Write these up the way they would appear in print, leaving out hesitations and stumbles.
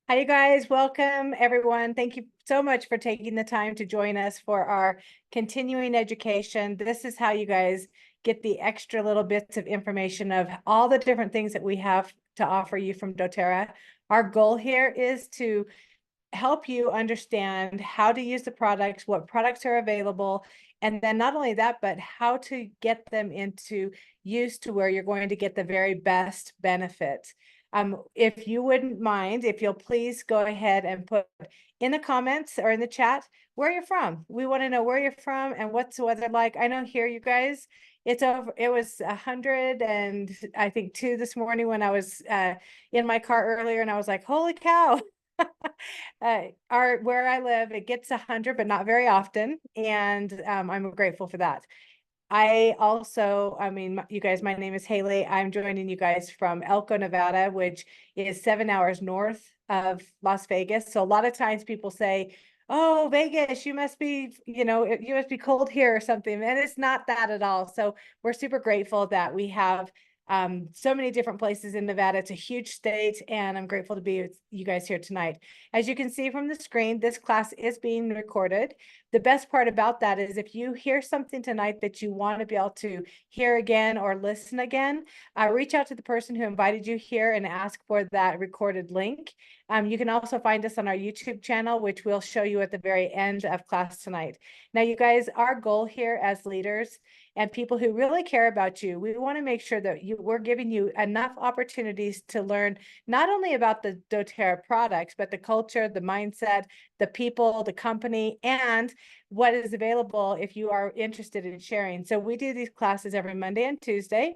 Hi, you guys. Welcome, everyone. Thank you so much for taking the time to join us for our continuing education. This is how you guys get the extra little bits of information of all the different things that we have to offer you from doTERRA. Our goal here is to help you understand how to use the products, what products are available, and then not only that, but how to get them into use to where you're going to get the very best benefit. If you wouldn't mind, if you'll please go ahead and put in the comments or in the chat where you're from. We want to know where you're from and what's the weather like. I know here, you guys, it was 100 and I think 2 this morning when I was in my car earlier, and I was like, holy cow. Where I live, it gets 100, but not very often, and I'm grateful for that. You guys, my name is Hayley. I'm joining you guys from Elko, Nevada, which is 7 hours north of Las Vegas. So a lot of times people say, oh, Vegas, you must be, you must be cold here or something. And it's not that at all. So we're super grateful that we have so many different places in Nevada. It's a huge state, and I'm grateful to be with you guys here tonight. As you can see from the screen, this class is being recorded. The best part about that is if you hear something tonight that you want to be able to hear again or listen again, reach out to the person who invited you here and ask for that recorded link. You can also find us on our YouTube channel, which we'll show you at the very end of class tonight. Now, you guys, our goal here as leaders and people who really care about you, we want to make sure that we're giving you enough opportunities to learn not only about the doTERRA products, but the culture, the mindset, the people, the company, and what is available if you are interested in sharing. So we do these classes every Monday and Tuesday.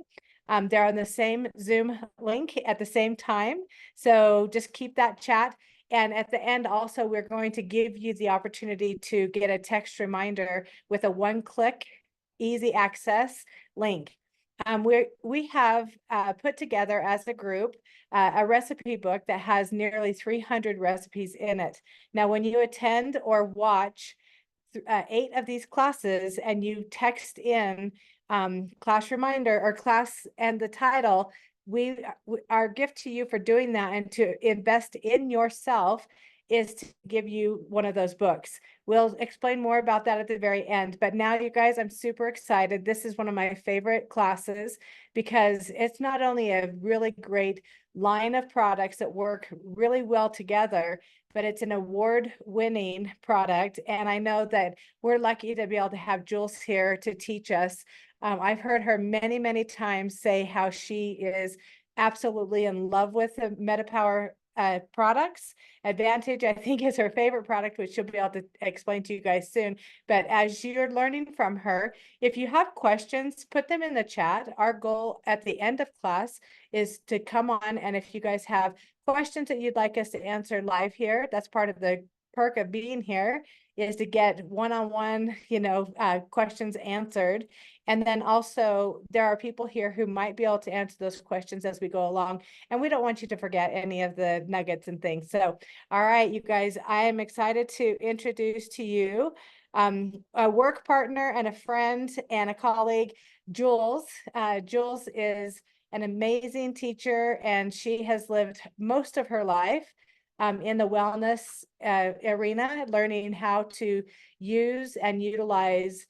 They're on the same Zoom link at the same time. So just keep that chat. And at the end, also, we're going to give you the opportunity to get a text reminder with a one-click easy access link. We have put together as a group a recipe book that has nearly 300 recipes in it. Now, when you attend or watch 8 of these classes and you text in class reminder or class and the title, our gift to you for doing that and to invest in yourself is to give you one of those books. We'll explain more about that at the very end. But now, you guys, I'm super excited. This is one of my favorite classes because it's not only a really great line of products that work really well together, but it's an award-winning product. And I know that we're lucky to be able to have Jules here to teach us. I've heard her many, many times say how she is absolutely in love with the MetaPWR products. Advantage, I think, is her favorite product, which she'll be able to explain to you guys soon. But as you're learning from her, if you have questions, put them in the chat. Our goal at the end of class is to come on, and if you guys have questions that you'd like us to answer live here, that's part of the perk of being here, is to get one-on-one, questions answered. And then also there are people here who might be able to answer those questions as we go along. And we don't want you to forget any of the nuggets and things. So, all right, you guys, I am excited to introduce to you a work partner and a friend and a colleague, Jules. Jules is an amazing teacher, and she has lived most of her life in the wellness arena, learning how to use and utilize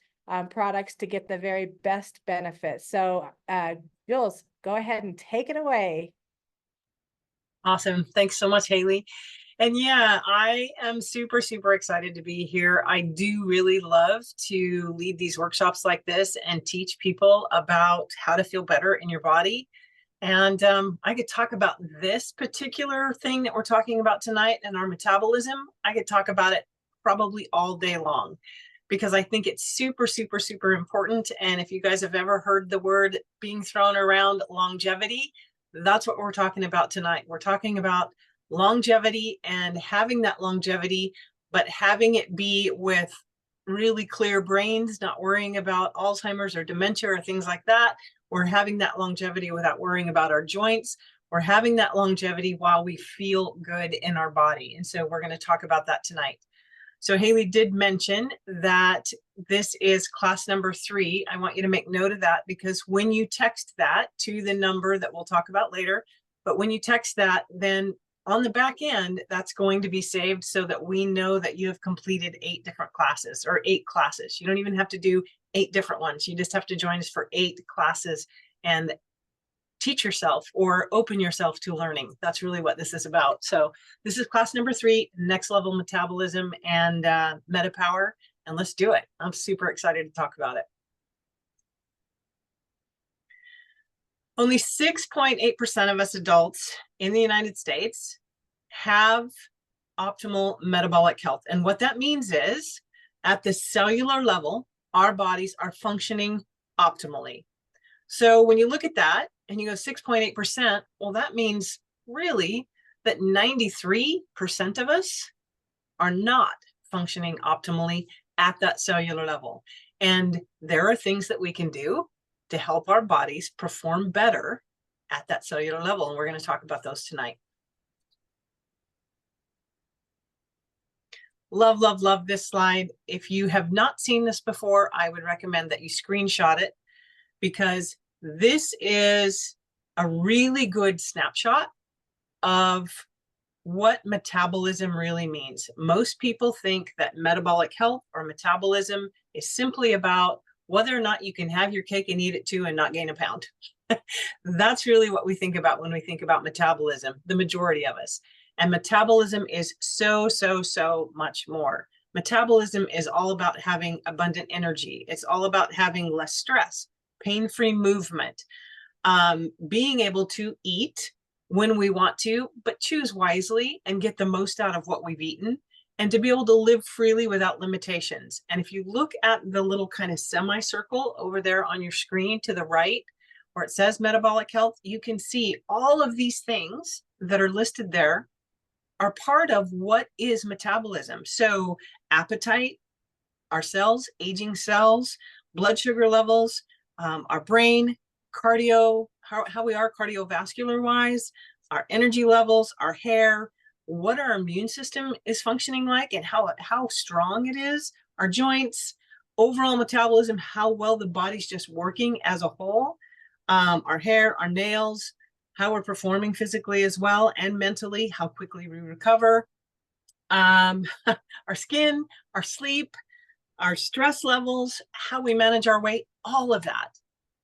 products to get the very best benefits. So Jules, go ahead and take it away. Awesome. Thanks so much, Hayley. And yeah, I am super, super excited to be here. I do really love to lead these workshops like this and teach people about how to feel better in your body. And I could talk about this particular thing that we're talking about tonight and our metabolism. I could talk about it probably all day long because I think it's super, super, super important. And if you guys have ever heard the word being thrown around, longevity, that's what we're talking about tonight. We're talking about longevity and having that longevity, but having it be with really clear brains, not worrying about Alzheimer's or dementia or things like that. We're having that longevity without worrying about our joints. We're having that longevity while we feel good in our body. And so we're going to talk about that tonight. So Hayley did mention that this is class number 3. I want you to make note of that because when you text that to the number that we'll talk about later, but when you text that, then on the back end, that's going to be saved so that we know that you have completed 8 different classes or 8 classes. You don't even have to do 8 different ones. You just have to join us for 8 classes and teach yourself or open yourself to learning. That's really what this is about. So this is class number 3, next level metabolism and MetaPWR, and let's do it. I'm super excited to talk about it. Only 6.8% of us adults in the United States have optimal metabolic health. And what that means is at the cellular level, our bodies are functioning optimally. So when you look at that and you go 6.8%, well, that means really that 93% of us are not functioning optimally at that cellular level. And there are things that we can do to help our bodies perform better at that cellular level. And we're going to talk about those tonight. Love, love, love this slide. If you have not seen this before, I would recommend that you screenshot it, because this is a really good snapshot of what metabolism really means. Most people think that metabolic health or metabolism is simply about whether or not you can have your cake and eat it too and not gain a pound. That's really what we think about when we think about metabolism, the majority of us. And metabolism is so, so, so much more. Metabolism is all about having abundant energy. It's all about having less stress, pain-free movement, being able to eat when we want to, but choose wisely and get the most out of what we've eaten, and to be able to live freely without limitations. And if you look at the little kind of semicircle over there on your screen to the right, where it says metabolic health, you can see all of these things that are listed there are part of what is metabolism. So appetite, our cells, aging cells, blood sugar levels, our brain, cardio, how we are cardiovascular wise, our energy levels, our hair, what our immune system is functioning like and how strong it is, our joints, overall metabolism, how well the body's just working as a whole, our hair, our nails, how we're performing physically as well and mentally, how quickly we recover, our skin, our sleep, our stress levels, how we manage our weight, all of that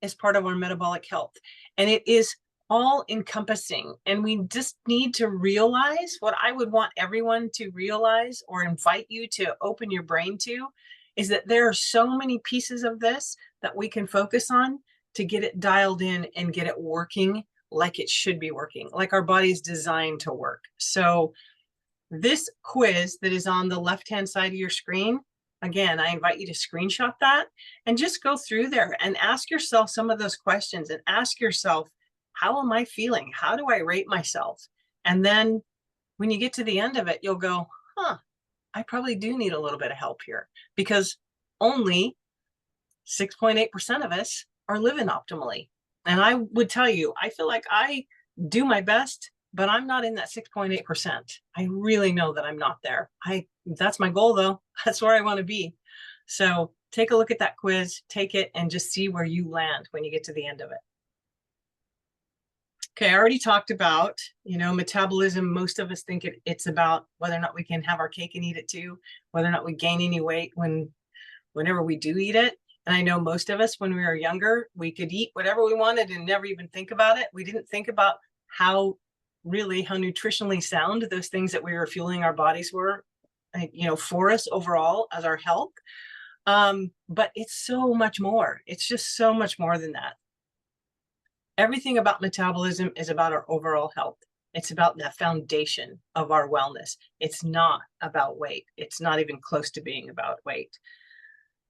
is part of our metabolic health. And it is all encompassing. And we just need to realize what I would want everyone to realize or invite you to open your brain to is that there are so many pieces of this that we can focus on to get it dialed in and get it working like it should be working, like our body's designed to work. So this quiz that is on the left-hand side of your screen, again, I invite you to screenshot that and just go through there and ask yourself some of those questions and ask yourself, how am I feeling? How do I rate myself? And then when you get to the end of it, you'll go, I probably do need a little bit of help here, because only 6.8% of us are living optimally. And I would tell you, I feel like I do my best, but I'm not in that 6.8%. I really know that I'm not there. That's my goal though. That's where I want to be. So take a look at that quiz, take it, and just see where you land when you get to the end of it. Okay, I already talked about, metabolism. Most of us think it's about whether or not we can have our cake and eat it too, whether or not we gain any weight whenever we do eat it. And I know most of us, when we were younger, we could eat whatever we wanted and never even think about it. We didn't think about how nutritionally sound those things that we were fueling our bodies were, for us overall as our health. But it's so much more. It's just so much more than that. Everything about metabolism is about our overall health. It's about the foundation of our wellness. It's not about weight. It's not even close to being about weight.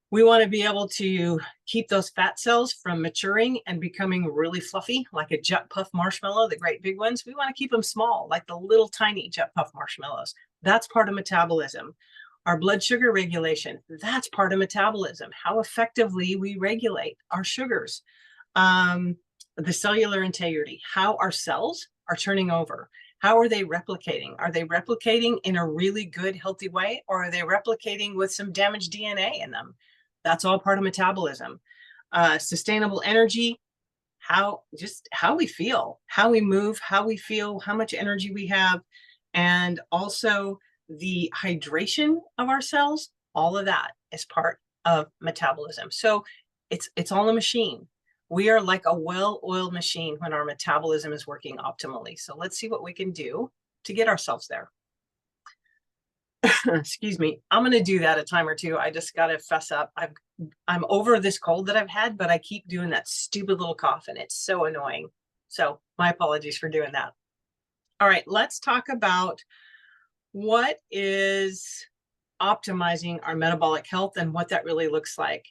We want to be able to keep those fat cells from maturing and becoming really fluffy, like a Jet Puff marshmallow, the great big ones. We want to keep them small, like the little tiny Jet Puff marshmallows. That's part of metabolism. Our blood sugar regulation, that's part of metabolism. How effectively we regulate our sugars. The cellular integrity, how our cells are turning over. How are they replicating? Are they replicating in a really good, healthy way, or are they replicating with some damaged DNA in them? That's all part of metabolism. Sustainable energy, just how we feel, how we move, how we feel, how much energy we have, and also the hydration of our cells. All of that is part of metabolism. So it's all a machine. We are like a well-oiled machine when our metabolism is working optimally. So let's see what we can do to get ourselves there. Excuse me. I'm going to do that a time or two. I just got to fess up. I'm over this cold that I've had, but I keep doing that stupid little cough and it's so annoying. So my apologies for doing that. All right, let's talk about what is optimizing our metabolic health and what that really looks like.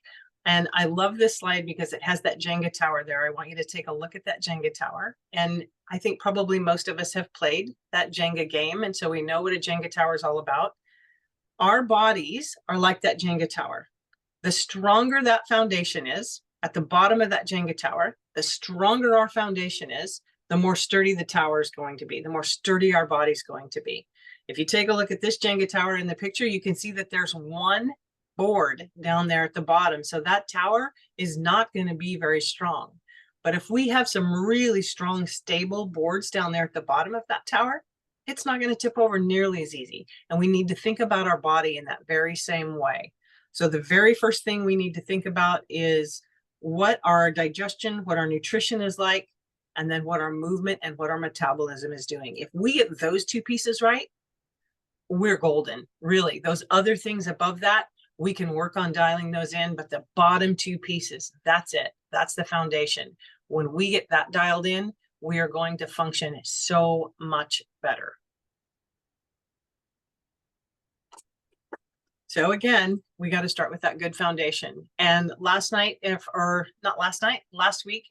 And I love this slide because it has that Jenga tower there. I want you to take a look at that Jenga tower. And I think probably most of us have played that Jenga game. And so we know what a Jenga tower is all about. Our bodies are like that Jenga tower. The stronger that foundation is at the bottom of that Jenga tower, the stronger our foundation is, the more sturdy the tower is going to be, the more sturdy our body's going to be. If you take a look at this Jenga tower in the picture, you can see that there's one board down there at the bottom. So that tower is not going to be very strong. But if we have some really strong, stable boards down there at the bottom of that tower, it's not going to tip over nearly as easy. And we need to think about our body in that very same way. So the very first thing we need to think about is what our digestion, what our nutrition is like, and then what our movement and what our metabolism is doing. If we get those two pieces right, we're golden, really. Those other things above that, we can work on dialing those in, but the bottom two pieces, that's it. That's the foundation. When we get that dialed in, we are going to function so much better. So again, we got to start with that good foundation. And last week,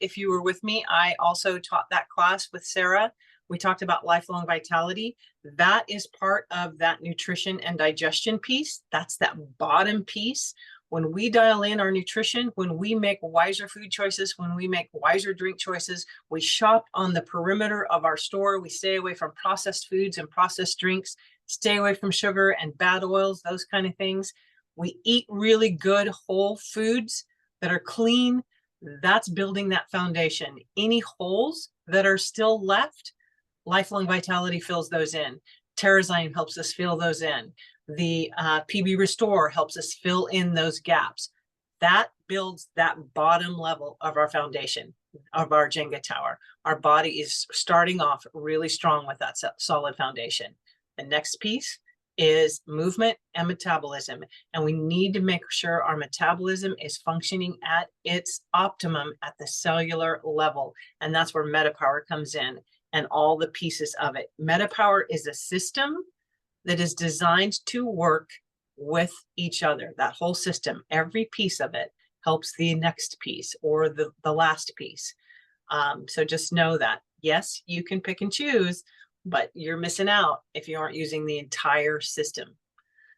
if you were with me, I also taught that class with Sarah. We talked about lifelong vitality. That is part of that nutrition and digestion piece. That's that bottom piece. When we dial in our nutrition, when we make wiser food choices, when we make wiser drink choices, we shop on the perimeter of our store. We stay away from processed foods and processed drinks, stay away from sugar and bad oils, those kind of things. We eat really good whole foods that are clean. That's building that foundation. Any holes that are still left, Lifelong Vitality fills those in. TerraZyme helps us fill those in. The PB Restore helps us fill in those gaps. That builds that bottom level of our foundation, of our Jenga tower. Our body is starting off really strong with that solid foundation. The next piece is movement and metabolism. And we need to make sure our metabolism is functioning at its optimum at the cellular level. And that's where MetaPWR comes in and all the pieces of it. MetaPWR is a system that is designed to work with each other. That whole system, every piece of it helps the next piece or the last piece. So just know that, yes, you can pick and choose, but you're missing out if you aren't using the entire system.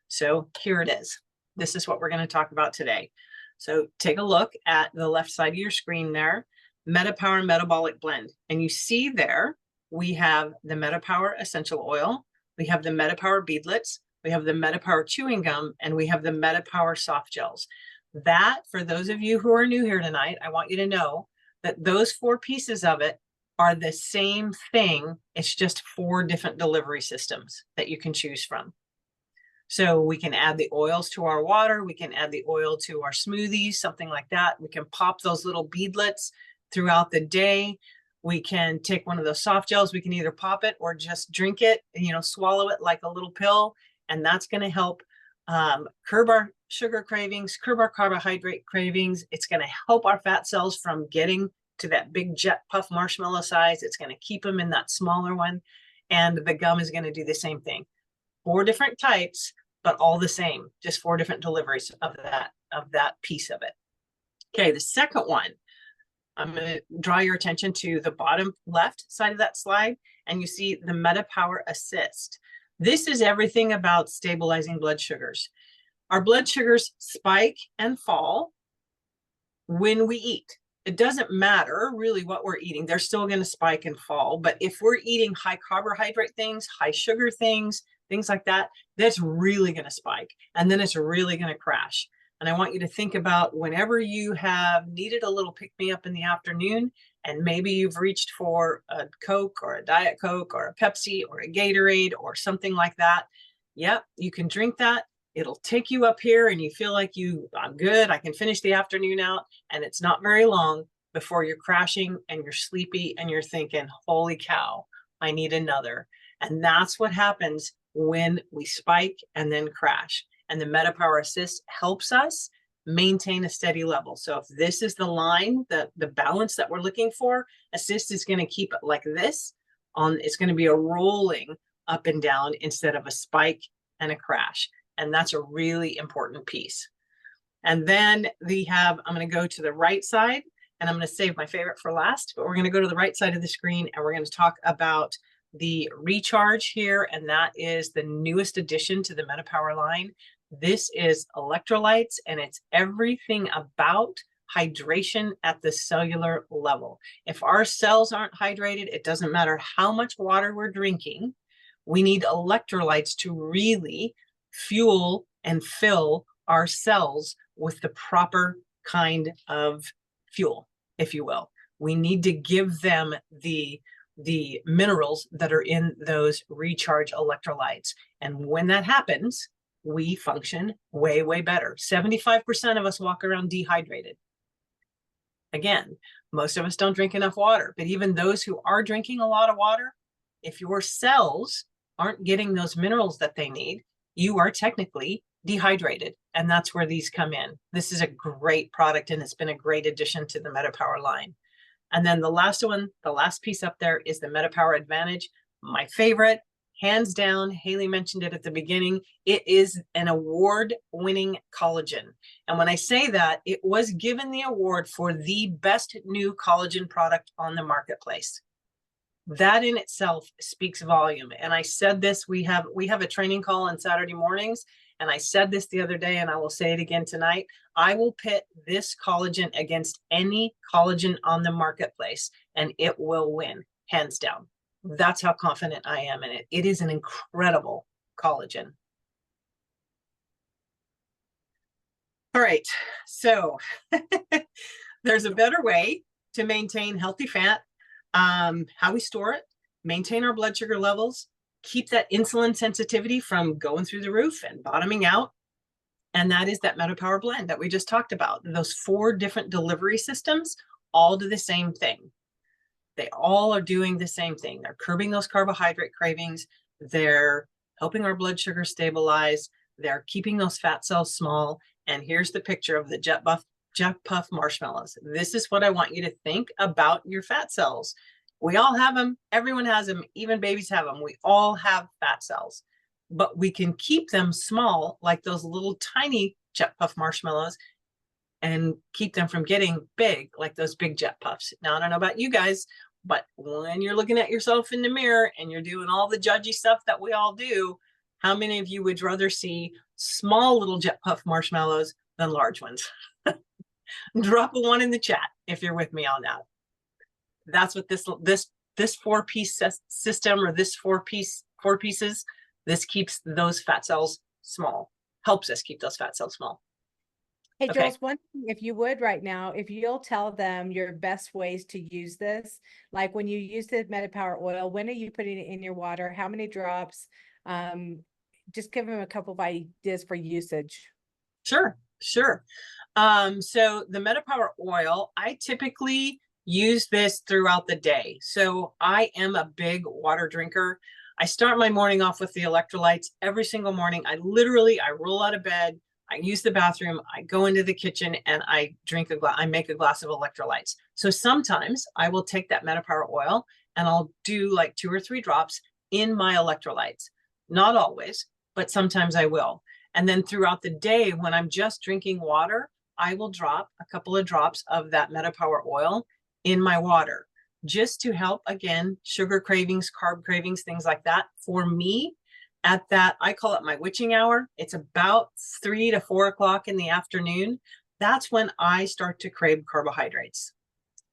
So here it is. This is what we're going to talk about today. So take a look at the left side of your screen there, MetaPWR Metabolic Blend. And you see there, we have the MetaPWR Essential Oil, we have the MetaPWR Beadlets, we have the MetaPWR Chewing Gum, and we have the MetaPWR Soft Gels. That, for those of you who are new here tonight, I want you to know that those four pieces of it are the same thing. It's just 4 different delivery systems that you can choose from. So we can add the oils to our water. We can add the oil to our smoothies, something like that. We can pop those little beadlets throughout the day. We can take one of those soft gels. We can either pop it or just drink it, swallow it like a little pill. And that's going to help curb our sugar cravings, curb our carbohydrate cravings. It's going to help our fat cells from getting to that big jet puff marshmallow size. It's going to keep them in that smaller one. And the gum is going to do the same thing. 4 different types, but all the same, just 4 different deliveries of that piece of it. Okay, the second one, I'm going to draw your attention to the bottom left side of that slide, and you see the MetaPWR Assist. This is everything about stabilizing blood sugars. Our blood sugars spike and fall when we eat. It doesn't matter really what we're eating. They're still going to spike and fall. But if we're eating high carbohydrate things, high sugar things, things like that, that's really going to spike. And then it's really going to crash. And I want you to think about whenever you have needed a little pick-me-up in the afternoon and maybe you've reached for a Coke or a Diet Coke or a Pepsi or a Gatorade or something like that. Yep, you can drink that. It'll take you up here and you feel like I'm good. I can finish the afternoon out, and it's not very long before you're crashing and you're sleepy and you're thinking, holy cow, I need another. And that's what happens when we spike and then crash. And the MetaPWR Assist helps us maintain a steady level. So if this is the line, the balance that we're looking for, Assist is going to keep it like this. It's going to be a rolling up and down instead of a spike and a crash. And that's a really important piece. And then I'm going to go to the right side, and I'm going to save my favorite for last, but we're going to go to the right side of the screen and we're going to talk about the recharge here. And that is the newest addition to the MetaPWR line. This is electrolytes, and it's everything about hydration at the cellular level. If our cells aren't hydrated, it doesn't matter how much water we're drinking. We need electrolytes to really fuel and fill our cells with the proper kind of fuel, if you will. We need to give them the minerals that are in those recharge electrolytes. And when that happens, we function way, way better. 75% of us walk around dehydrated. Again, most of us don't drink enough water, but even those who are drinking a lot of water, if your cells aren't getting those minerals that they need, you are technically dehydrated. And that's where these come in. This is a great product, and it's been a great addition to the MetaPWR line. And then the last one, the last piece up there is the MetaPWR Advantage, my favorite, hands down. Hayley mentioned it at the beginning. It is an award-winning collagen. And when I say that, it was given the award for the best new collagen product on the marketplace. That in itself speaks volume. And I said this, we have a training call on Saturday mornings, and I said this the other day, and I will say it again tonight. I will pit this collagen against any collagen on the marketplace, and it will win, hands down. That's how confident I am in it. It is an incredible collagen. All right, so there's a better way to maintain healthy fat, how we store it, maintain our blood sugar levels, keep that insulin sensitivity from going through the roof and bottoming out. And that is that MetaPWR blend that we just talked about. Those 4 different delivery systems all do the same thing. They all are doing the same thing. They're curbing those carbohydrate cravings. They're helping our blood sugar stabilize. They're keeping those fat cells small. And here's the picture of the Jet Puff marshmallows. This is what I want you to think about your fat cells. We all have them. Everyone has them. Even babies have them. We all have fat cells, but we can keep them small, like those little tiny Jet Puff marshmallows, and keep them from getting big, like those big Jet Puffs. Now, I don't know about you guys, but when you're looking at yourself in the mirror and you're doing all the judgy stuff that we all do, how many of you would rather see small little Jet Puff marshmallows than large ones? Drop a 1 in the chat if you're with me on that. That's what this 4-piece system, or this 4 pieces, this keeps those fat cells small, helps us keep those fat cells small. Hey, Okay. Jules, one thing, if you would right now, if you'll tell them your best ways to use this, like when you use the MetaPWR oil, when are you putting it in your water? How many drops? Just give them a couple of ideas for usage. Sure. So the MetaPWR oil, I typically use this throughout the day. So I am a big water drinker. I start my morning off with the electrolytes every single morning. I roll out of bed, I use the bathroom, I go into the kitchen, and I make a glass of electrolytes. So sometimes I will take that MetaPWR oil and I'll do like 2 or 3 drops in my electrolytes. Not always, but sometimes I will. And then throughout the day, when I'm just drinking water, I will drop a couple of drops of that MetaPWR oil in my water, just to help, again, sugar cravings, carb cravings, things like that. For me, at that, I call it my witching hour. It's about 3 to 4 o'clock in the afternoon. That's when I start to crave carbohydrates.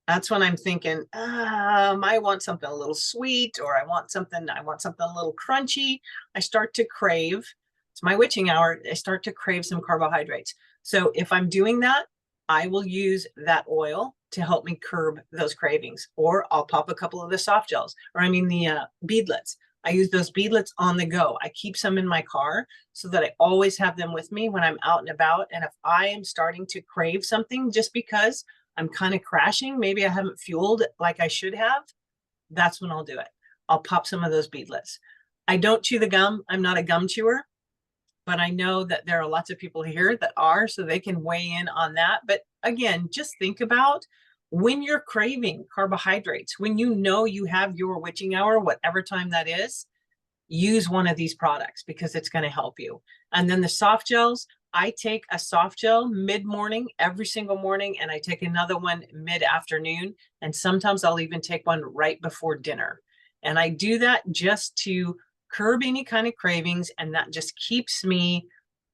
That's when I'm thinking, I want something a little sweet, or I want something a little crunchy. I start to crave, it's my witching hour. I start to crave some carbohydrates. So if I'm doing that, I will use that oil to help me curb those cravings. Or I'll pop a couple of the soft gels, or I mean the beadlets. I use those beadlets on the go. I keep some in my car so that I always have them with me when I'm out and about. And if I am starting to crave something just because I'm kind of crashing, maybe I haven't fueled like I should have, that's when I'll do it. I'll pop some of those beadlets. I don't chew the gum. I'm not a gum chewer, but I know that there are lots of people here that are, so they can weigh in on that. But again, just think about when you're craving carbohydrates, when you know you have your witching hour, whatever time that is, use one of these products because it's going to help you. And then the soft gels, I take a soft gel mid-morning every single morning, and I take another one mid-afternoon. And sometimes I'll even take one right before dinner. And I do that just to curb any kind of cravings. And that just keeps me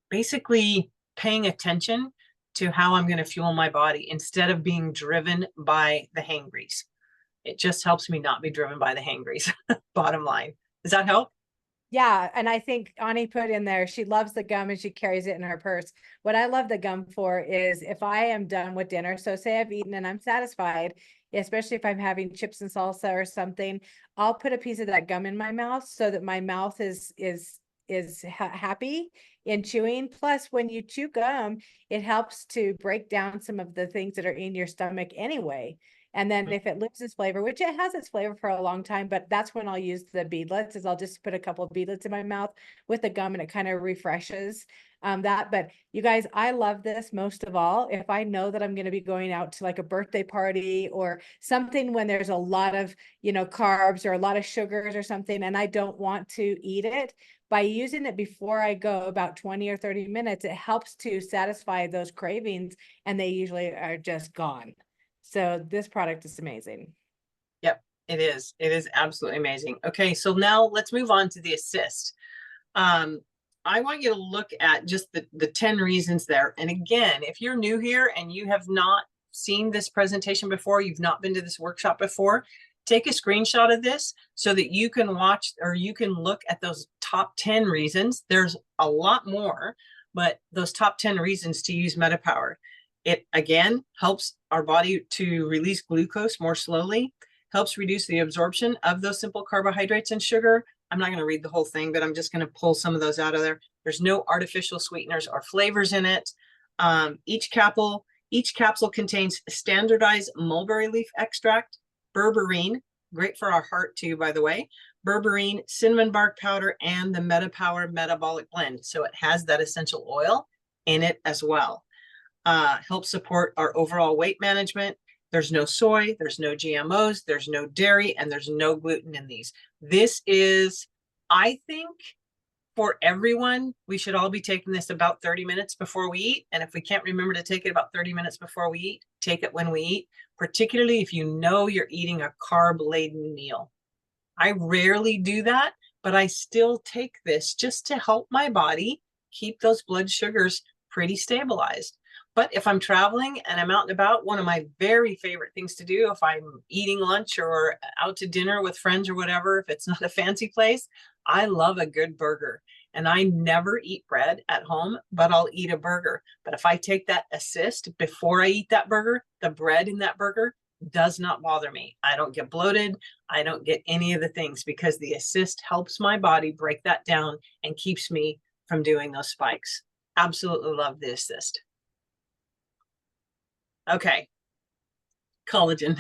basically paying attention to how I'm going to fuel my body instead of being driven by the hangries. It just helps me not be driven by the hangries. Bottom line. Does that help? Yeah, and I think Ani put in there, she loves the gum and she carries it in her purse. What I love the gum for is if I am done with dinner, so say I've eaten and I'm satisfied, especially if I'm having chips and salsa or something, I'll put a piece of that gum in my mouth so that my mouth is happy in chewing. Plus, when you chew gum, it helps to break down some of the things that are in your stomach anyway. And then if it loses flavor, which it has its flavor for a long time, but that's when I'll use the beadlets, is I'll just put a couple of beadlets in my mouth with the gum and it kind of refreshes that. But you guys, I love this most of all. If I know that I'm going to be going out to like a birthday party or something when there's a lot of, carbs or a lot of sugars or something, and I don't want to eat it, by using it before I go about 20 or 30 minutes, it helps to satisfy those cravings and they usually are just gone. So this product is amazing. Yep, it is. It is absolutely amazing. Okay, so now let's move on to the assist. I want you to look at just the 10 reasons there. And again, if you're new here and you have not seen this presentation before, you've not been to this workshop before, take a screenshot of this so that you can watch or you can look at those top 10 reasons. There's a lot more, but those top 10 reasons to use MetaPWR. It, again, helps our body to release glucose more slowly, helps reduce the absorption of those simple carbohydrates and sugar. I'm not going to read the whole thing, but I'm just going to pull some of those out of there. There's no artificial sweeteners or flavors in it. Each capsule contains standardized mulberry leaf extract, berberine, great for our heart too, by the way, berberine, cinnamon bark powder, and the MetaPWR metabolic blend. So it has that essential oil in it as well. Helps support our overall weight management. There's no soy, there's no GMOs, there's no dairy, and there's no gluten in these. This is, I think, for everyone, we should all be taking this about 30 minutes before we eat. And if we can't remember to take it about 30 minutes before we eat, take it when we eat, particularly if you know you're eating a carb-laden meal. I rarely do that, but I still take this just to help my body keep those blood sugars pretty stabilized. But if I'm traveling and I'm out and about, one of my very favorite things to do if I'm eating lunch or out to dinner with friends or whatever, if it's not a fancy place, I love a good burger. And I never eat bread at home, but I'll eat a burger. But if I take that assist before I eat that burger, the bread in that burger does not bother me. I don't get bloated. I don't get any of the things because the assist helps my body break that down and keeps me from doing those spikes. Absolutely love the assist. Okay, collagen.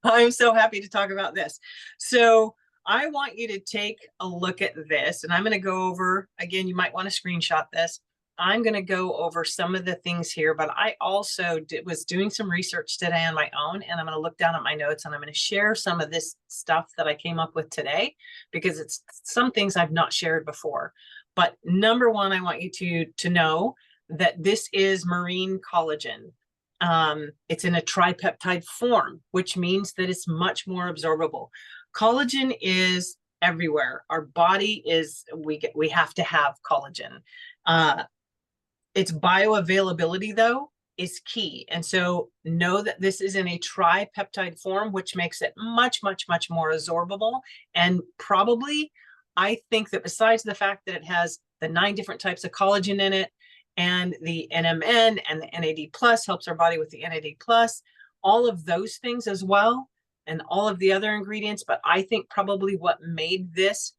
I'm so happy to talk about this. So I want you to take a look at this, and I'm going to go over, again, you might want to screenshot this. I'm going to go over some of the things here, but I also was doing some research today on my own, and I'm going to look down at my notes and I'm going to share some of this stuff that I came up with today because it's some things I've not shared before. But number one, I want you to know that this is marine collagen. It's in a tripeptide form, which means that it's much more absorbable. Collagen is everywhere. Our body is, we have to have collagen. Its bioavailability, though, is key. And so know that this is in a tripeptide form, which makes it much, much, much more absorbable. And probably, I think that besides the fact that it has the 9 different types of collagen in it, and the NMN and the NAD plus helps our body with the NAD plus, all of those things as well, and all of the other ingredients. But I think probably what made this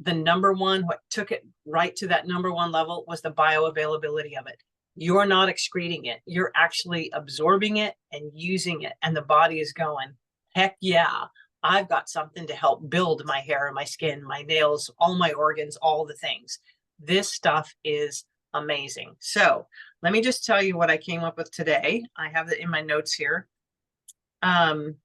the number one, what took it right to that number one level, was the bioavailability of it. You're not excreting it. You're actually absorbing it and using it. And the body is going, heck yeah, I've got something to help build my hair, my skin, my nails, all my organs, all the things. This stuff is amazing. So let me just tell you what I came up with today. I have it in my notes here. Collagen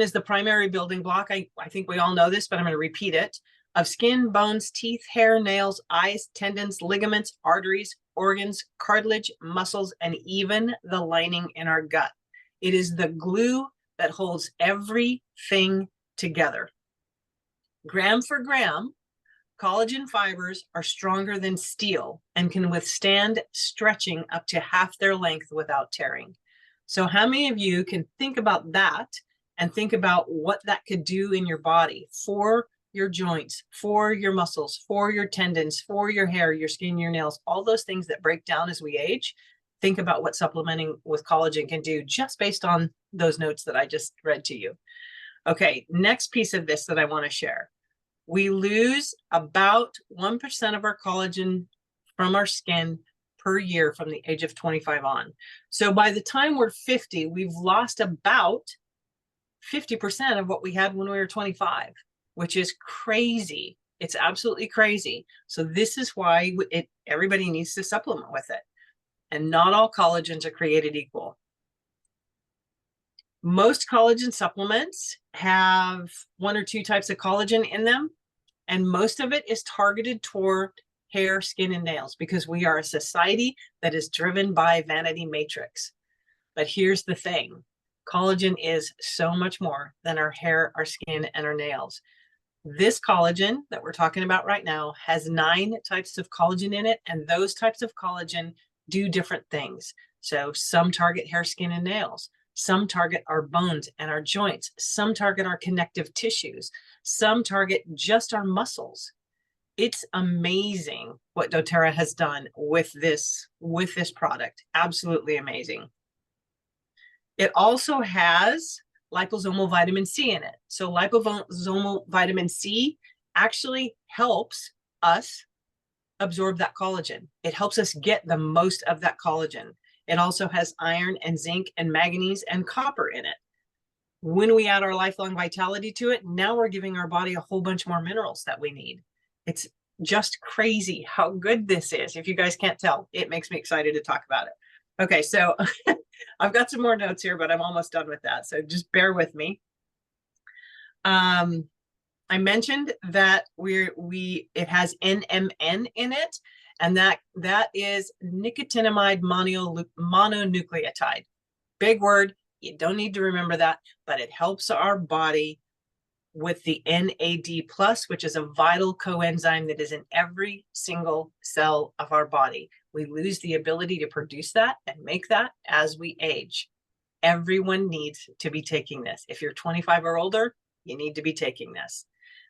is the primary building block. I think we all know this, but I'm going to repeat it. Of skin, bones, teeth, hair, nails, eyes, tendons, ligaments, arteries, organs, cartilage, muscles, and even the lining in our gut. It is the glue that holds everything together. Gram for gram, collagen fibers are stronger than steel and can withstand stretching up to half their length without tearing. So how many of you can think about that and think about what that could do in your body for your joints, for your muscles, for your tendons, for your hair, your skin, your nails, all those things that break down as we age? Think about what supplementing with collagen can do just based on those notes that I just read to you. Okay, next piece of this that I want to share. We lose about 1% of our collagen from our skin per year from the age of 25 on. So by the time we're 50, we've lost about 50% of what we had when we were 25, which is crazy. It's absolutely crazy. So this is why everybody needs to supplement with it. And not all collagens are created equal. Most collagen supplements have 1 or 2 types of collagen in them, and most of it is targeted toward hair, skin, and nails, because we are a society that is driven by vanity matrix. But here's the thing. Collagen is so much more than our hair, our skin, and our nails. This collagen that we're talking about right now has 9 types of collagen in it, and those types of collagen do different things. So some target hair, skin, and nails. Some target our bones and our joints. Some target our connective tissues. Some target just our muscles. It's amazing what doTERRA has done with this product. Absolutely amazing. It also has liposomal vitamin C in it. So liposomal vitamin C actually helps us absorb that collagen. It helps us get the most of that collagen. It also has iron and zinc and manganese and copper in it. When we add our lifelong vitality to it, now we're giving our body a whole bunch more minerals that we need. It's just crazy how good this is. If you guys can't tell, it makes me excited to talk about it. Okay, so I've got some more notes here, but I'm almost done with that. So just bear with me. I mentioned that it has NMN in it, and that is nicotinamide mononucleotide. Big word. You don't need to remember that, but it helps our body with the NAD+, which is a vital coenzyme that is in every single cell of our body. We lose the ability to produce that and make that as we age. Everyone needs to be taking this. If you're 25 or older, you need to be taking this.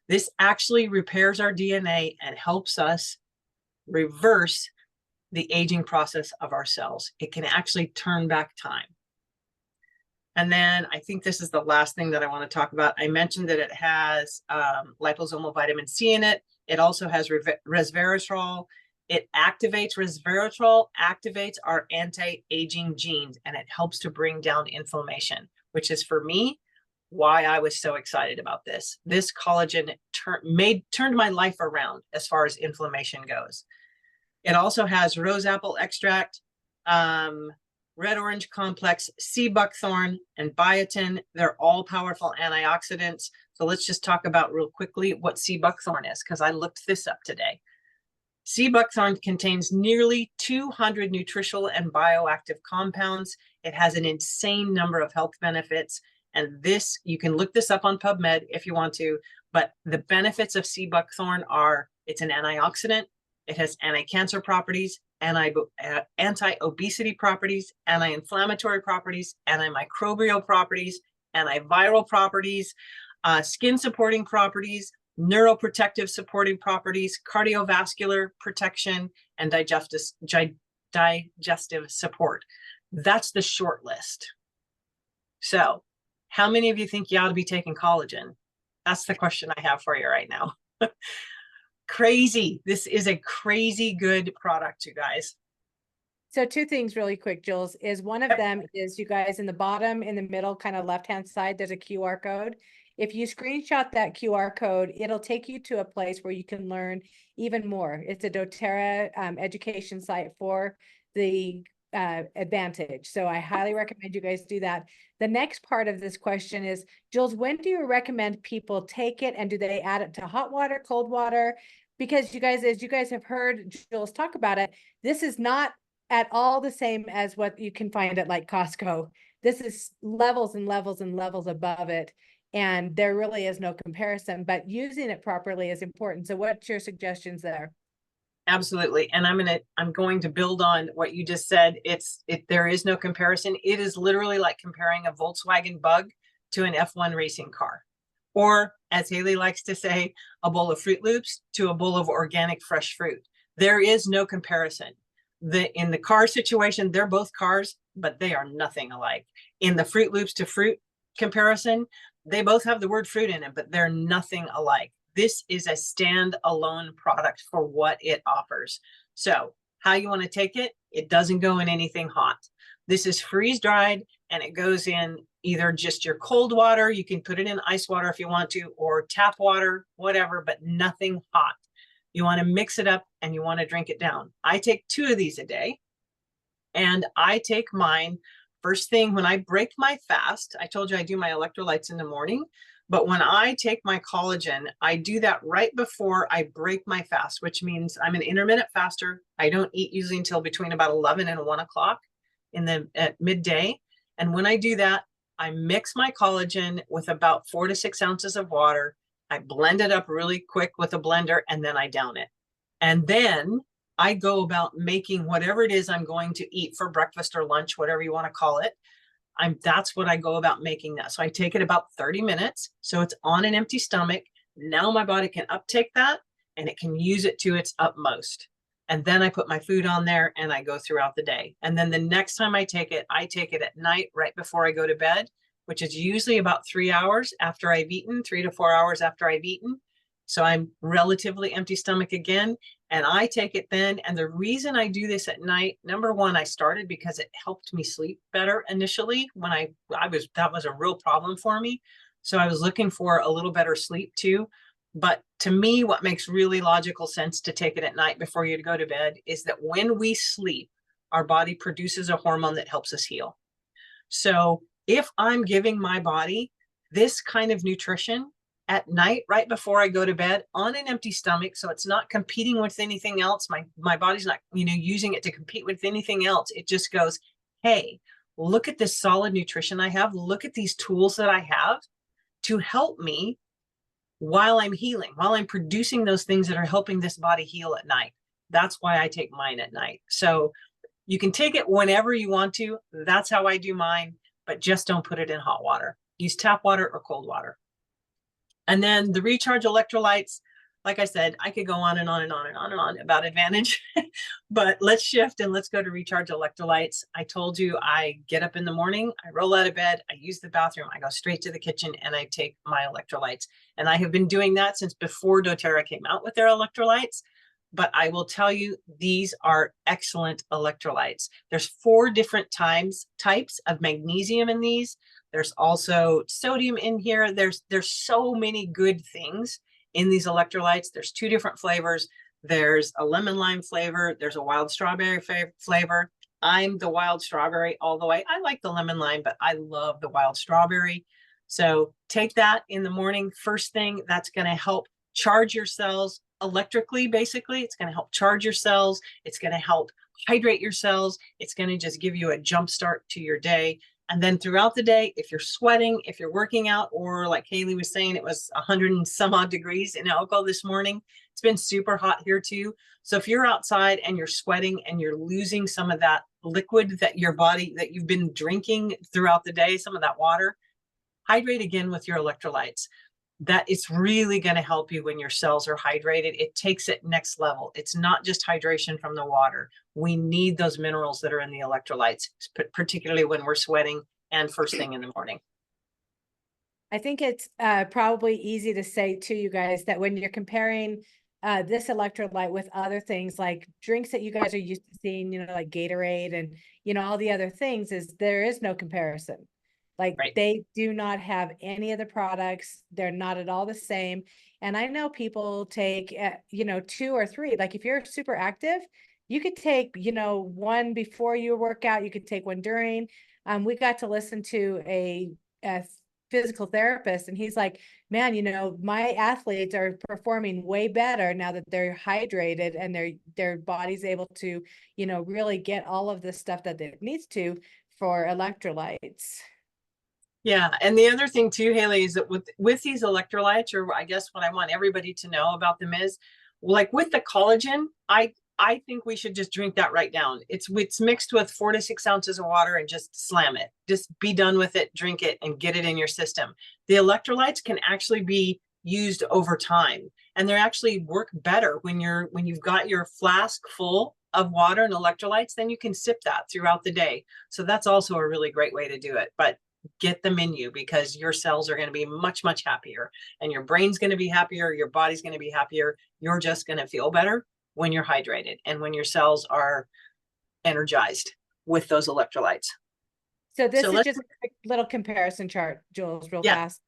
This actually repairs our DNA and helps us reverse the aging process of our cells. It can actually turn back time. And then I think this is the last thing that I want to talk about. I mentioned that it has liposomal vitamin C in it. It also has resveratrol. It activates resveratrol, activates our anti-aging genes, and it helps to bring down inflammation, which is, for me, why I was so excited about this. This collagen turned my life around as far as inflammation goes. It also has rose apple extract, red orange complex, sea buckthorn, and biotin. They're all powerful antioxidants. So let's just talk about real quickly what sea buckthorn is, because I looked this up today. Sea buckthorn contains nearly 200 nutritional and bioactive compounds. It has an insane number of health benefits. And this, you can look this up on PubMed if you want to, but the benefits of sea buckthorn are, it's an antioxidant, it has anti-cancer properties, anti-obesity properties, anti-inflammatory properties, antimicrobial properties, antiviral properties, skin supporting properties, neuroprotective supporting properties, cardiovascular protection, and digestive support. That's the short list. So how many of you think you ought to be taking collagen? That's the question I have for you right now. Crazy. This is a crazy good product, you guys. So two things really quick, Jules, is one of them is you guys in the bottom, in the middle, kind of left-hand side, there's a QR code. If you screenshot that QR code, it'll take you to a place where you can learn even more. It's a doTERRA education site for the advantage. So I highly recommend you guys do that. The next part of this question is, Jules, when do you recommend people take it, and do they add it to hot water, cold water? Because you guys, as you guys have heard Jules talk about it, this is not at all the same as what you can find at like Costco. This is levels and levels and levels above it. And there really is no comparison, but using it properly is important. So what's your suggestions there? Absolutely. And I'm going to build on what you just said. There is no comparison. It is literally like comparing a Volkswagen Bug to an F1 racing car. Or, as Hayley likes to say, a bowl of Fruit Loops to a bowl of organic fresh fruit. There is no comparison. In the car situation, they're both cars, but they are nothing alike. In the Fruit Loops to fruit comparison, they both have the word fruit in it, but they're nothing alike. This is a standalone product for what it offers. So how you want to take it, it doesn't go in anything hot. This is freeze dried, and it goes in either just your cold water. You can put it in ice water if you want to, or tap water, whatever, but nothing hot. You want to mix it up and you want to drink it down. I take 2 of these a day, and I take mine first thing when I break my fast. I told you I do my electrolytes in the morning, but when I take my collagen, I do that right before I break my fast, which means I'm an intermittent faster. I don't eat usually until between about 11 and 1 o'clock at midday. And when I do that, I mix my collagen with about 4 to 6 ounces of water. I blend it up really quick with a blender, and then I down it. And then I go about making whatever it is I'm going to eat for breakfast or lunch, whatever you want to call it. That's what I go about making that. So I take it about 30 minutes. So it's on an empty stomach. Now my body can uptake that, and it can use it to its utmost. And then I put my food on there, and I go throughout the day. And then the next time I take it at night, right before I go to bed, which is usually about 3 hours after I've eaten, 3 to 4 hours after I've eaten. So I'm relatively empty stomach again, and I take it then. And the reason I do this at night, number one, I started because it helped me sleep better initially when that was a real problem for me. So I was looking for a little better sleep too. But to me, what makes really logical sense to take it at night before you go to bed is that when we sleep, our body produces a hormone that helps us heal. So if I'm giving my body this kind of nutrition at night, right before I go to bed on an empty stomach, so it's not competing with anything else, my body's not, using it to compete with anything else. It just goes, hey, look at this solid nutrition I have. Look at these tools that I have to help me while I'm healing, while I'm producing those things that are helping this body heal at night. That's why I take mine at night. So you can take it whenever you want to. That's how I do mine, but just don't put it in hot water. Use tap water or cold water. And then the recharge electrolytes, like I said, I could go on and on and on and on and on about Advantage, but let's shift and let's go to recharge electrolytes. I told you I get up in the morning, I roll out of bed, I use the bathroom, I go straight to the kitchen, and I take my electrolytes. And I have been doing that since before doTERRA came out with their electrolytes. But I will tell you, these are excellent electrolytes. There's 4 different types of magnesium in these. There's also sodium in here. There's so many good things in these electrolytes. There's 2 different flavors. There's a lemon lime flavor. There's a wild strawberry flavor. I'm the wild strawberry all the way. I like the lemon lime, but I love the wild strawberry. So take that in the morning. First thing, that's going to help charge your cells electrically. Basically, it's going to help charge your cells. It's going to help hydrate your cells. It's going to just give you a jump start to your day. And then throughout the day, if you're sweating, if you're working out, or like Hayley was saying, it was 100 and some odd degrees in Elko this morning. It's been super hot here too. So if you're outside and you're sweating and you're losing some of that liquid that your body, that you've been drinking throughout the day, some of that water, hydrate again with your electrolytes. that it's really going to help you when your cells are hydrated. It takes it next level. It's not just hydration from the water. We need those minerals that are in the electrolytes, particularly when we're sweating and first thing in the morning. I think it's probably easy to say to you guys that when you're comparing this electrolyte with other things like drinks that you guys are used to seeing, like Gatorade and, all the other things, is there is no comparison. Like Right. they do not have any of the products. They're not at all the same. And I know people take, 2 or 3, like if you're super active, you could take, one before your workout, you could take one during. We got to listen to a physical therapist, and he's like, man, my athletes are performing way better now that they're hydrated and their body's able to, really get all of the stuff that it needs to for electrolytes. Yeah, and the other thing too, Hayley, is that with these electrolytes, or I guess what I want everybody to know about them is, like with the collagen, I think we should just drink that right down. It's mixed with 4 to 6 ounces of water and just slam it. Just be done with it, drink it, and get it in your system. The electrolytes can actually be used over time, and they actually work better when you've got your flask full of water and electrolytes. Then you can sip that throughout the day. So that's also a really great way to do it. But get them in you, because your cells are going to be much, much happier, and your brain's going to be happier. Your body's going to be happier. You're just going to feel better when you're hydrated and when your cells are energized with those electrolytes. So this is just a quick little comparison chart, Jules, real fast.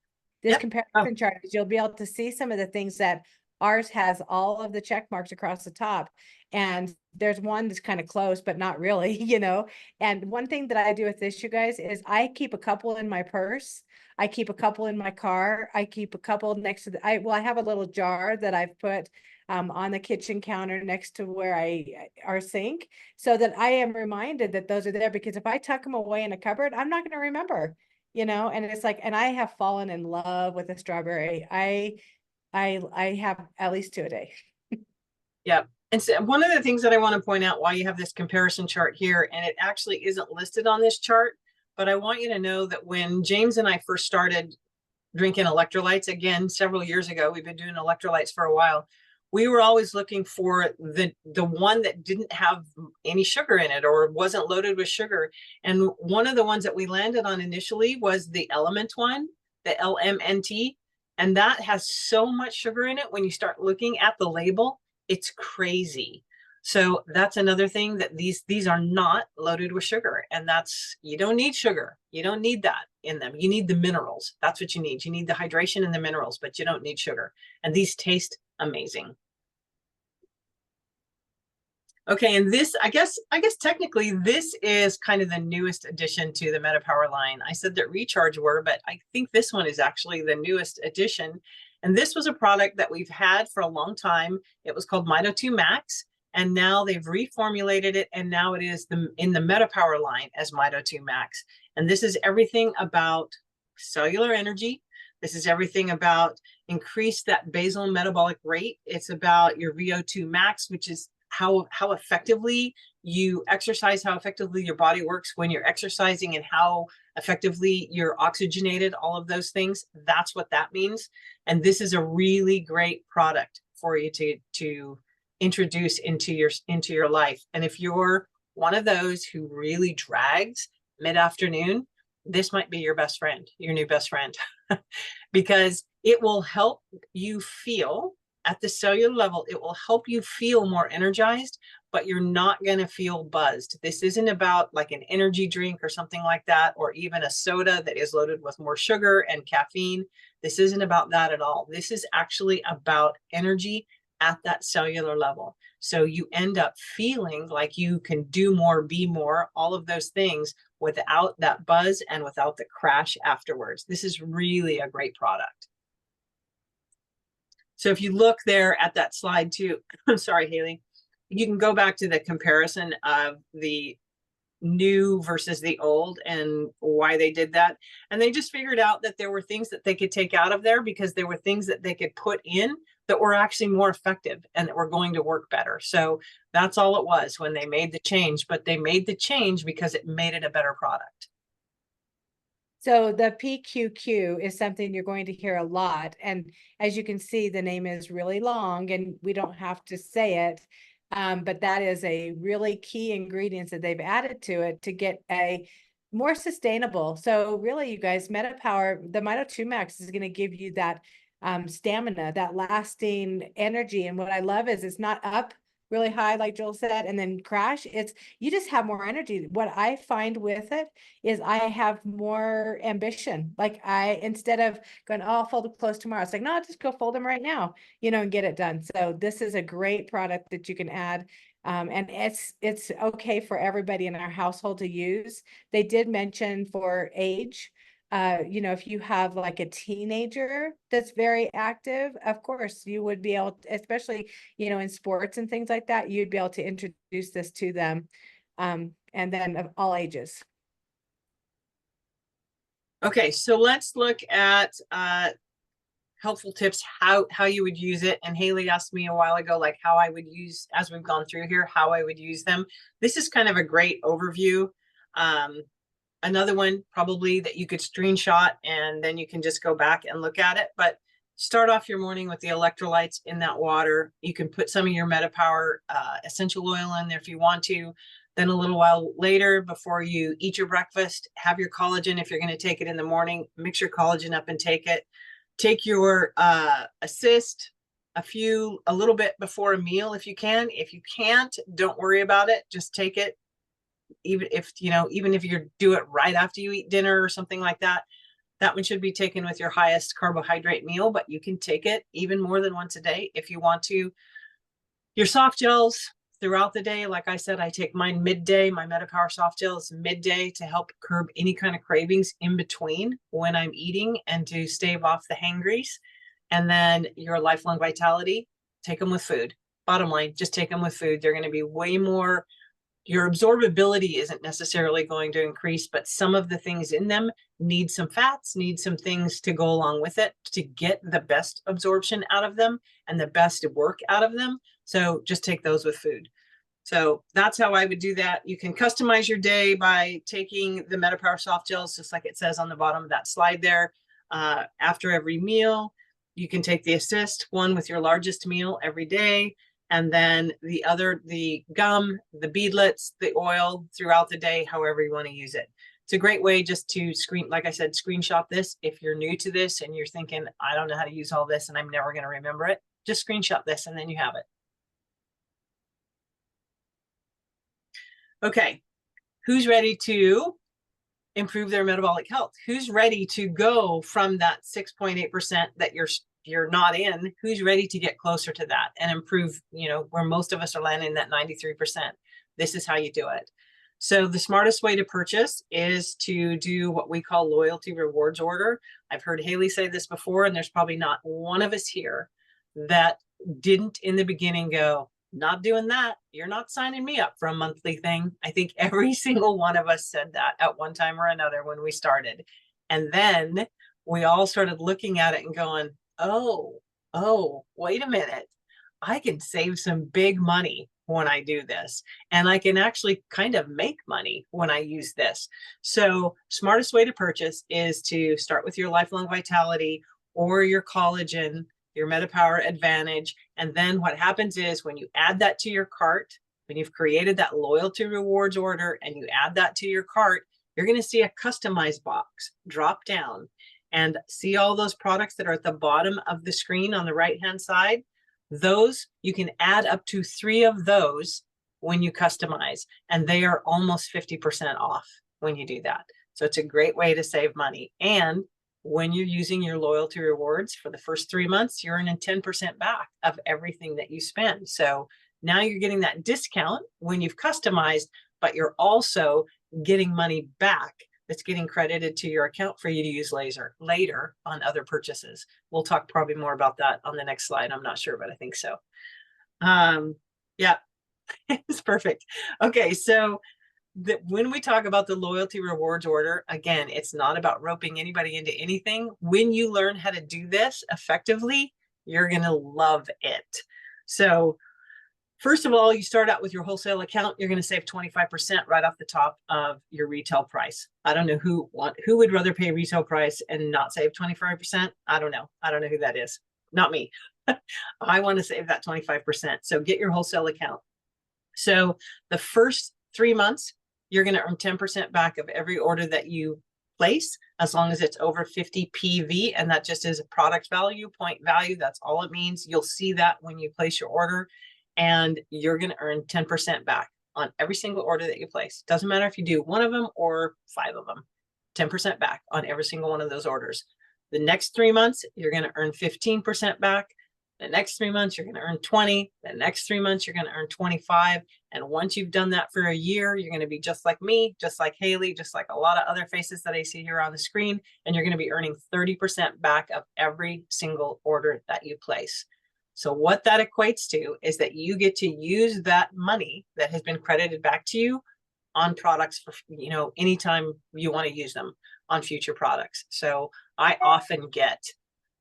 This comparison chart is you'll be able to see some of the things that ours has all of the check marks across the top. And there's one that's kind of close, but not really, And one thing that I do with this, you guys, is I keep a couple in my purse. I keep a couple in my car. I keep a couple next to I have a little jar that I've put on the kitchen counter next to where our sink, so that I am reminded that those are there, because if I tuck them away in a cupboard, I'm not going to remember, and it's like, and I have fallen in love with a strawberry. I have at least 2 a day. Yeah. And so one of the things that I want to point out why you have this comparison chart here, and it actually isn't listed on this chart, but I want you to know that when James and I first started drinking electrolytes, again, several years ago, we've been doing electrolytes for a while, we were always looking for the one that didn't have any sugar in it or wasn't loaded with sugar. And one of the ones that we landed on initially was the Element one, the LMNT. And that has so much sugar in it. When you start looking at the label, it's crazy. So that's another thing, that these are not loaded with sugar. And you don't need sugar. You don't need that in them. You need the minerals. That's what you need. You need the hydration and the minerals, but you don't need sugar. And these taste amazing. Okay, and this, I guess technically this is kind of the newest addition to the MetaPWR line. I said that Recharge were, but I think this one is actually the newest addition. And this was a product that we've had for a long time. It was called Mito2 Max, and now they've reformulated it, and now it is in the MetaPWR line as Mito2 Max. And this is everything about cellular energy. This is everything about increase that basal metabolic rate. It's about your VO2 max, which is how effectively you exercise, how effectively your body works when you're exercising, and how effectively you're oxygenated, all of those things. That's what that means. And this is a really great product for you to introduce into your life. And if you're one of those who really drags mid-afternoon, this might be your best friend, your new best friend, because it will help you feel at the cellular level. It will help you feel more energized, but you're not going to feel buzzed. This isn't about like an energy drink or something like that, or even a soda that is loaded with more sugar and caffeine. This isn't about that at all. This is actually about energy at that cellular level. So you end up feeling like you can do more, be more, all of those things without that buzz and without the crash afterwards. This is really a great product. So if you look there at that slide too, I'm sorry, Hayley, you can go back to the comparison of the new versus the old and why they did that. And they just figured out that there were things that they could take out of there, because there were things that they could put in that were actually more effective and that were going to work better. So that's all it was when they made the change, but they made the change because it made it a better product. So the PQQ is something you're going to hear a lot. And as you can see, the name is really long and we don't have to say it. But that is a really key ingredient that they've added to it to get a more sustainable. So really, you guys, MetaPWR, the Mito 2 Max is going to give you that stamina, that lasting energy. And what I love is it's not up really high, like Joel said, and then crash. It's, you just have more energy. What I find with it is I have more ambition. Like instead of going, oh, I'll fold the clothes tomorrow, it's like, no, I'll just go fold them right now, and get it done. So this is a great product that you can add. And it's okay for everybody in our household to use. They did mention for age, if you have like a teenager that's very active, of course you would be able to, especially, in sports and things like that, you'd be able to introduce this to them. And then of all ages. Okay, so let's look at helpful tips, how you would use it. And Hayley asked me a while ago, like how I would use, as we've gone through here, how I would use them. This is kind of a great overview. Another one probably that you could screenshot and then you can just go back and look at it. But start off your morning with the electrolytes in that water. You can put some of your MetaPWR essential oil in there if you want to. Then a little while later, before you eat your breakfast, have your collagen. If you're going to take it in the morning, mix your collagen up and take it. Take your assist a little bit before a meal if you can. If you can't, don't worry about it. Just take it. Even if you do it right after you eat dinner or something like that, that one should be taken with your highest carbohydrate meal, but you can take it even more than once a day if you want to. Your soft gels throughout the day, like I said, I take mine midday. My MetaPWR soft gels midday to help curb any kind of cravings in between when I'm eating and to stave off the hangries. And then your lifelong vitality, take them with food. Bottom line, just take them with food. They're going to be way more. Your absorbability isn't necessarily going to increase, but some of the things in them need some fats, need some things to go along with it to get the best absorption out of them and the best work out of them. So just take those with food. So that's how I would do that. You can customize your day by taking the MetaPWR soft gels, just like it says on the bottom of that slide there. After every meal, you can take the assist one with your largest meal every day. And then the gum, the beadlets, the oil throughout the day, however you want to use it. It's a great way just to like I said, screenshot this. If you're new to this and you're thinking, I don't know how to use all this and I'm never going to remember it, just screenshot this and then you have it. Okay, who's ready to improve their metabolic health? Who's ready to go from that 6.8% that you're not in? Who's ready to get closer to that and improve, where most of us are landing that 93%? This is how you do it. So the smartest way to purchase is to do what we call loyalty rewards order. I've heard Hayley say this before, and there's probably not one of us here that didn't in the beginning go, not doing that. You're not signing me up for a monthly thing. I think every single one of us said that at one time or another when we started. And then we all started looking at it and going, oh, wait a minute. I can save some big money when I do this. And I can actually kind of make money when I use this. So smartest way to purchase is to start with your lifelong vitality or your collagen, your MetaPWR Advantage. And then what happens is when you add that to your cart, when you've created that loyalty rewards order and you add that to your cart, you're going to see a customized box drop down and see all those products that are at the bottom of the screen on the right-hand side. Those, you can add up to 3 of those when you customize, and they are almost 50% off when you do that. So it's a great way to save money. And when you're using your loyalty rewards for the first 3 months, you're earning 10% back of everything that you spend. So now you're getting that discount when you've customized, but you're also getting money back that's getting credited to your account for you to use later on other purchases. We'll talk probably more about that on the next slide. I'm not sure, but I think so. Yeah, it's perfect. Okay, so when we talk about the loyalty rewards order, again, it's not about roping anybody into anything. When you learn how to do this effectively, you're going to love it. So First of all, you start out with your wholesale account, you're going to save 25% right off the top of your retail price. I don't know who would rather pay retail price and not save 25%. I don't know. I don't know who that is. Not me. I want to save that 25%. So get your wholesale account. So the first 3 months, you're going to earn 10% back of every order that you place, as long as it's over 50 PV, and that just is a product value, point value. That's all it means. You'll see that when you place your order, and you're going to earn 10% back on every single order that you place. Doesn't matter if you do 1 of them or 5 of them, 10% back on every single one of those orders. The next 3 months, you're going to earn 15% back. The next 3 months, you're going to earn 20. The next 3 months, you're going to earn 25. And once you've done that for a year, you're going to be just like me, just like Hayley, just like a lot of other faces that I see here on the screen. And you're going to be earning 30% back of every single order that you place. So what that equates to is that you get to use that money that has been credited back to you on products for, you know, anytime you want to use them on future products. So I often get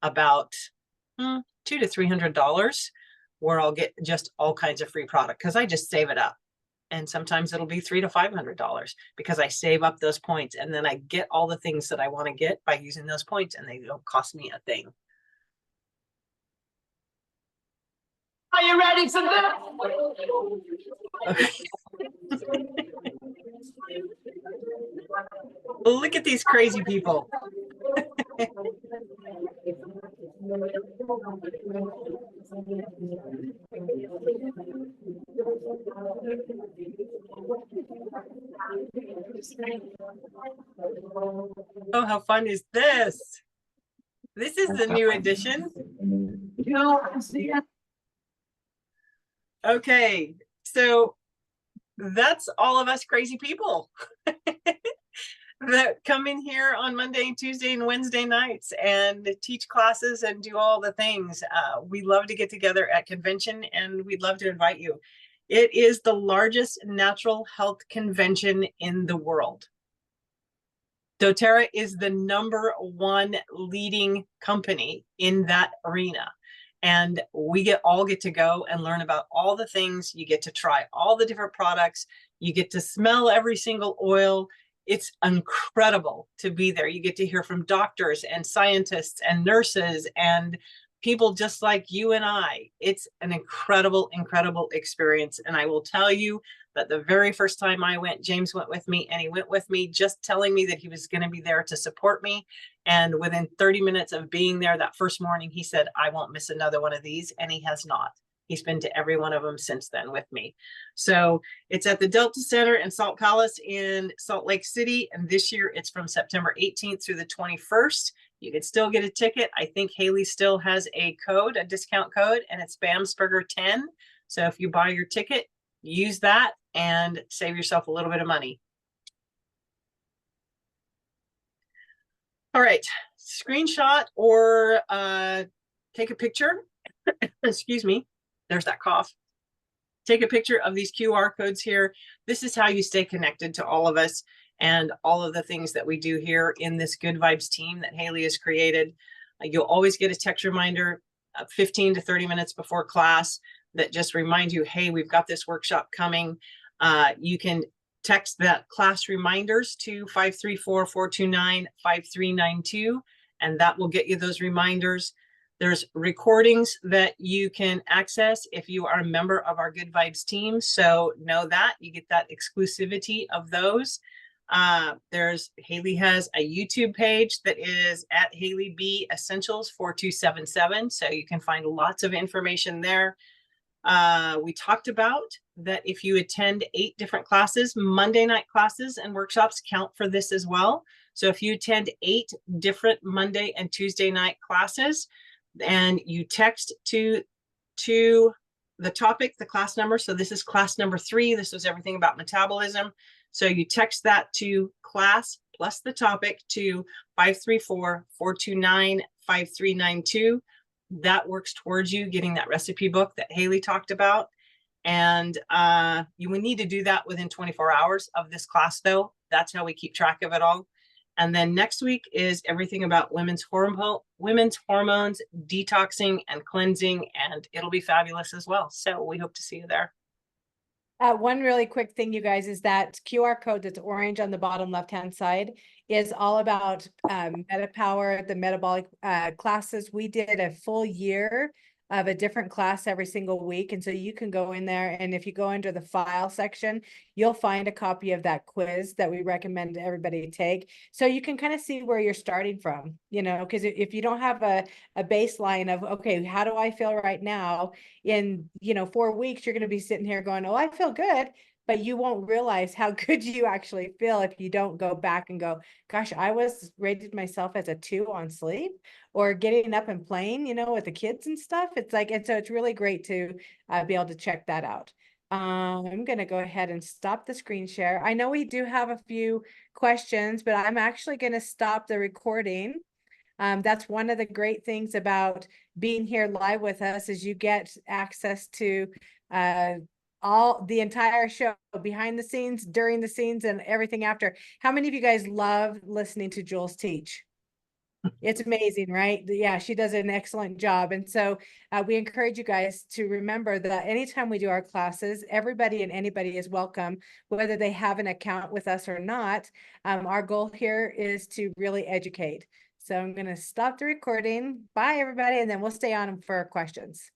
about $200 to $300 where I'll get just all kinds of free product because I just save it up. And sometimes it'll be $300 to $500 because I save up those points, and then I get all the things that I want to get by using those points, and they don't cost me a thing. Are you ready for that? Okay. Look at these crazy people. Oh, how fun is this? This is the new edition. Okay, so that's all of us crazy people that come in here on Monday, Tuesday, and Wednesday nights and teach classes and do all the things. We love to get together at convention, and we'd love to invite you. It is the largest natural health convention in the world. doTERRA is the #1 leading company in that arena. And we all get to go and learn about all the things. You get to try all the different products. You get to smell every single oil. It's incredible to be there. You get to hear from doctors and scientists and nurses and people just like you and I. It's an incredible, incredible experience. And I will tell you that the very first time I went, James went with me, and he went with me just telling me that he was going to be there to support me. And within 30 minutes of being there that first morning, he said, I won't miss another one of these. And he has not. He's been to every one of them since then with me. So it's at the Delta Center in Salt Palace in Salt Lake City. And this year it's from September 18th through the 21st. You can still get a ticket. I think Hayley still has a code, a discount code, and it's BAMSburger10. So if you buy your ticket, use that and save yourself a little bit of money. All right, screenshot or take a picture. Excuse me, there's that cough. Take a picture of these QR codes here. This is how you stay connected to all of us and all of the things that we do here in this Good Vibes team that Hayley has created. You'll always get a text reminder 15 to 30 minutes before class that just reminds you, hey, we've got this workshop coming. You can text that class reminders to 534-429-5392, and that will get you those reminders. There's recordings that you can access if you are a member of our Good Vibes team. So know that you get that exclusivity of those. Hayley has a YouTube page that is at Hayley B Essentials 4277. So you can find lots of information there. We talked about that if you attend 8 different classes, Monday night classes and workshops count for this as well. So if you attend 8 different Monday and Tuesday night classes and you text to the topic, the class number. So this is class number 3. This was everything about metabolism. So you text that to class plus the topic to 534-429-5392. That works towards you getting that recipe book that Hayley talked about. And you would need to do that within 24 hours of this class, though. That's how we keep track of it all. And then next week is everything about women's hormones, detoxing and cleansing, and it'll be fabulous as well. So we hope to see you there. One really quick thing, you guys, is that QR code that's orange on the bottom left-hand side is all about MetaPWR, the metabolic classes. We did a full year of a different class every single week. And so you can go in there, and if you go under the file section, you'll find a copy of that quiz that we recommend everybody take. So you can kind of see where you're starting from, you know, because if you don't have a baseline of, okay, how do I feel right now? In, you know, 4 weeks, you're going to be sitting here going, oh, I feel good. But you won't realize how good you actually feel if you don't go back and go, gosh, I was rated myself as a 2 on sleep, or getting up and playing, you know, with the kids and stuff. It's like, and so it's really great to be able to check that out. I'm going to go ahead and stop the screen share. I know we do have a few questions, but I'm actually going to stop the recording. That's one of the great things about being here live with us, is you get access to all the entire show, behind the scenes, during the scenes, and everything after. How many of you guys love listening to Jules teach? It's amazing, right? Yeah, she does an excellent job. And so we encourage you guys to remember that anytime we do our classes, everybody and anybody is welcome, whether they have an account with us or not. Our goal here is to really educate. So I'm going to stop the recording. Bye, everybody. And then we'll stay on for questions.